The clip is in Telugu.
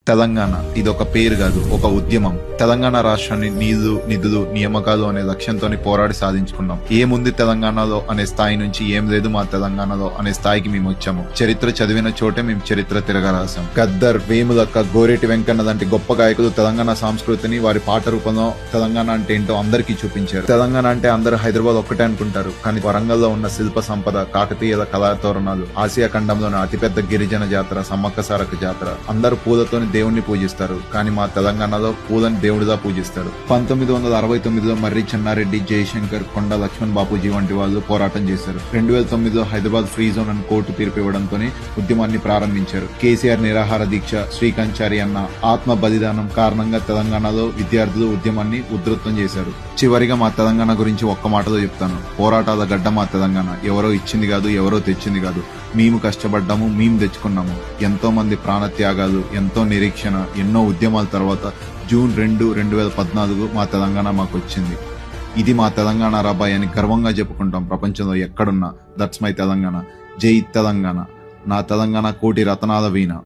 తెలంగాణ ఇదొక పేరు కాదు, ఒక ఉద్యమం. తెలంగాణ రాష్ట్రాన్ని నీళ్లు, నిధులు, నియామకాలు అనే లక్ష్యంతో పోరాడి సాధించుకున్నాం. ఏముంది తెలంగాణలో అనే స్థాయి నుంచి ఏం లేదు మా తెలంగాణలో అనే స్థాయికి మేము వచ్చాము. చరిత్ర చదివిన చోటే మేము చరిత్ర తిరగరాసాం. గద్దర్, వేములక్క, గోరేటి వెంకన్న లాంటి గొప్ప గాయకులు తెలంగాణ సంస్కృతిని వారి పాట రూపంలో తెలంగాణ అంటే ఏంటో అందరికీ చూపించారు. తెలంగాణ అంటే అందరూ హైదరాబాద్ ఒక్కటే అనుకుంటారు, కానీ వరంగల్లో ఉన్న శిల్ప సంపద, కాకతీయుల కళాతోరణాలు, ఆసియా ఖండంలోని అతిపెద్ద గిరిజన జాతర సమ్మక్క సారక్క జాతర, అందరూ పూలతోని దేవుణ్ణి పూజిస్తారు, కానీ మా తెలంగాణలో పూలని దేవుడిగా పూజిస్తారు. 1969లో మర్రి చెన్నారెడ్డి, జయశంకర్, కొండ లక్ష్మణ్ బాపూజీ వంటి వాళ్ళు పోరాటం చేశారు. 2009లో హైదరాబాద్ ఫ్రీ జోన్ అని కోర్టు తీర్పు ఇవ్వడంతోనే ఉద్యమాన్ని ప్రారంభించారు. కేసీఆర్ నిరాహార దీక్ష, శ్రీకంచారి అన్న ఆత్మ బలిదానం కారణంగా తెలంగాణలో విద్యార్థులు ఉద్యమాన్ని ఉధృతం చేశారు. చివరిగా మా తెలంగాణ గురించి ఒక్క మాటలో చెప్తాను, పోరాటాల గడ్డ మా తెలంగాణ. ఎవరో ఇచ్చింది కాదు, ఎవరో తెచ్చింది కాదు, మేము కష్టపడ్డాము, మేము తెచ్చుకున్నాము. ఎంతో మంది ప్రాణ త్యాగాలు, ఎంతో నిరీక్షణ, ఎన్నో ఉద్యమాల తర్వాత జూన్ 2, 2014 మా తెలంగాణ మాకు వచ్చింది. ఇది మా తెలంగాణ రాబాయ్ అని గర్వంగా చెప్పుకుంటాం ప్రపంచంలో ఎక్కడున్నా. That's my Telangana. జై తెలంగాణ. నా తెలంగాణ కోటి రతనాల వీణ.